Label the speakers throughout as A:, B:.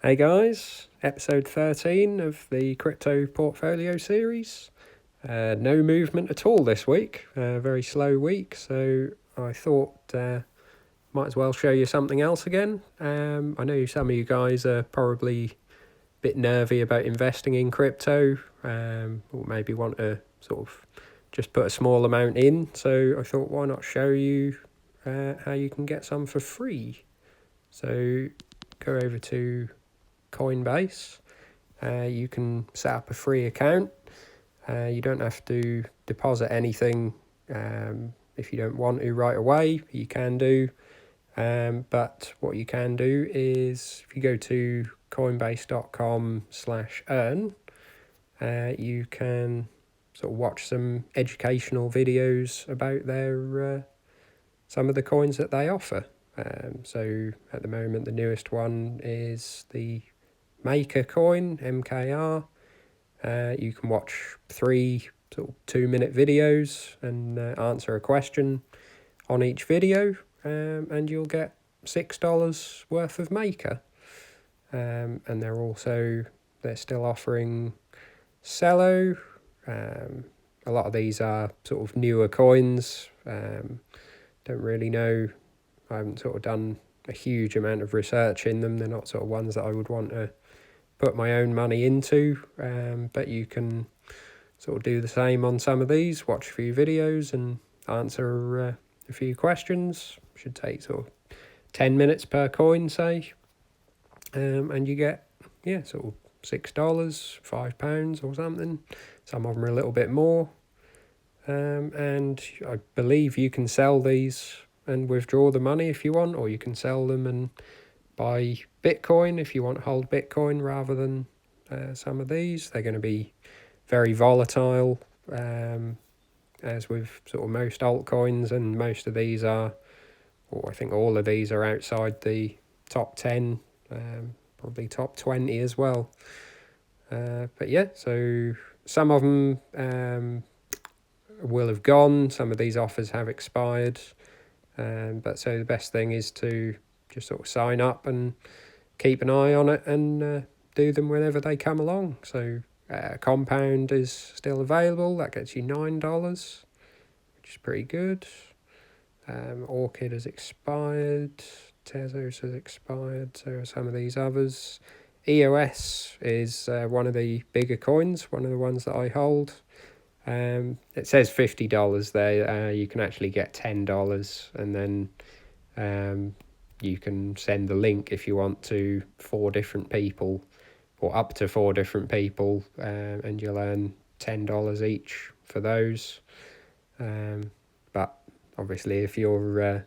A: Hey guys, episode 13 of the crypto portfolio series. No movement at all this week, very slow week, so I thought might as well show you something else again. I know some of you guys are probably a bit nervy about investing in crypto, or maybe want to sort of just put a small amount in, so I thought why not show you how you can get some for free. So go over to Coinbase. You can set up a free account. You don't have to deposit anything if you don't want to right away. You can do. But what you can do is if you go to coinbase.com/earn, you can sort of watch some educational videos about their some of the coins that they offer. So at the moment, the newest one is the Maker coin, MKR. You can watch 3 sort of 2-minute videos and answer a question on each video, and you'll get $6 worth of Maker. And they're still offering Cello. A lot of these are sort of newer coins. Don't really know. I haven't sort of done a huge amount of research in them. They're not sort of ones that I would want to put my own money into, but you can sort of do the same on some of these, watch a few videos and answer a few questions. Should take sort of 10 minutes per coin, say, and you get sort of $6, £5 or something. Some of them are a little bit more, and I believe you can sell these and withdraw the money if you want, or you can sell them and buy Bitcoin if you want to hold Bitcoin rather than some of these. They're going to be very volatile, as with sort of most altcoins, and most of these are, or I think all of these are outside the top 10, probably top 20 as well. But yeah, so some of them will have gone, some of these offers have expired, but so the best thing is to just sort of sign up and keep an eye on it and do them whenever they come along. So Compound is still available. That gets you $9, which is pretty good. Orchid has expired. Tezos has expired. So are some of these others. EOS is one of the bigger coins, one of the ones that I hold. It says $50 there. You can actually get $10, and then you can send the link if you want to 4 different people, or up to 4 different people, and you'll earn $10 each for those. But obviously, if you're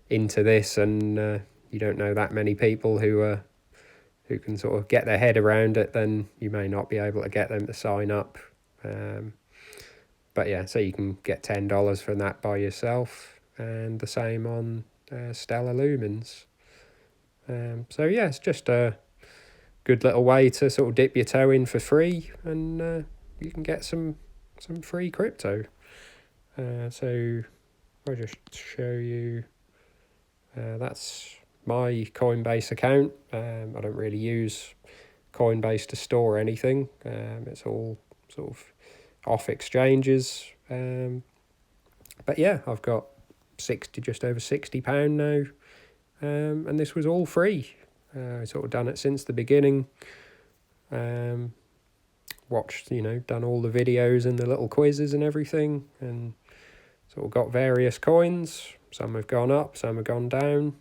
A: into this and you don't know that many people who can sort of get their head around it, then you may not be able to get them to sign up. But yeah, so you can get $10 from that by yourself, and the same on Stellar Lumens. So yeah, it's just a good little way to sort of dip your toe in for free, and you can get some free crypto. So I'll just show you. That's my Coinbase account. I don't really use Coinbase to store anything. It's all sort of off exchanges. But yeah, I've got just over £60 now, and this was all free. I sort of done it since the beginning. Watched, done all the videos and the little quizzes and everything, and sort of got various coins. Some have gone up, some have gone down.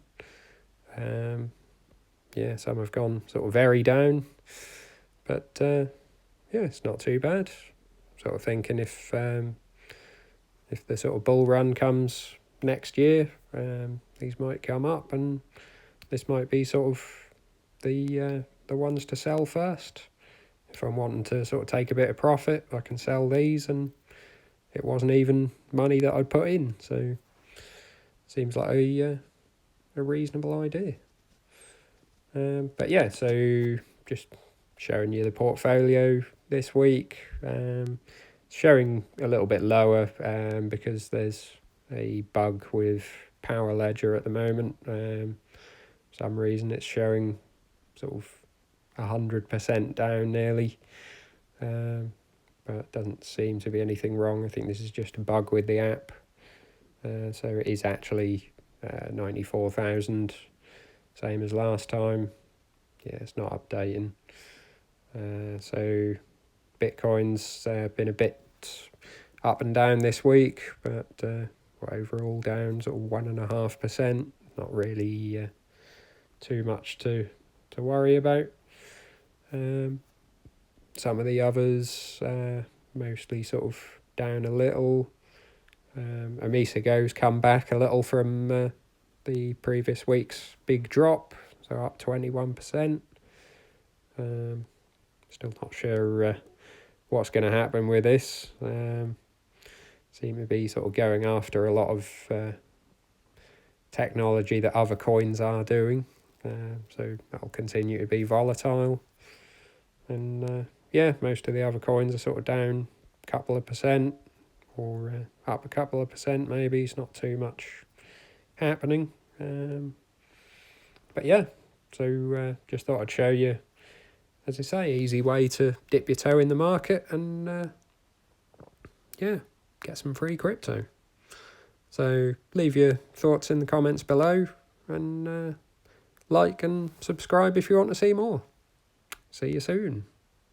A: Some have gone sort of very down, but it's not too bad. Sort of thinking if the sort of bull run comes next year, these might come up, and this might be sort of the ones to sell first. If I'm wanting to sort of take a bit of profit, I can sell these, and it wasn't even money that I'd put in, so seems like a reasonable idea. But yeah, so just showing you the portfolio this week. Showing a little bit lower because there's a bug with Power Ledger at the moment. For some reason it's showing sort of 100% down nearly. But doesn't seem to be anything wrong. I think this is just a bug with the app. So it is actually 94,000, same as last time. Yeah, it's not updating. So Bitcoin's been a bit up and down this week, but overall down sort of 1.5%. Not really too much to worry about. Some of the others mostly sort of down a little. Amisego's come back a little from the previous week's big drop, so up 21%. Still not sure what's going to happen with this. Seem to be sort of going after a lot of technology that other coins are doing, so that'll continue to be volatile. And most of the other coins are sort of down a couple of percent, or up a couple of percent maybe. It's not too much happening. But yeah, so just thought I'd show you, as I say, easy way to dip your toe in the market and get some free crypto. So leave your thoughts in the comments below, and like and subscribe if you want to see more. See you soon.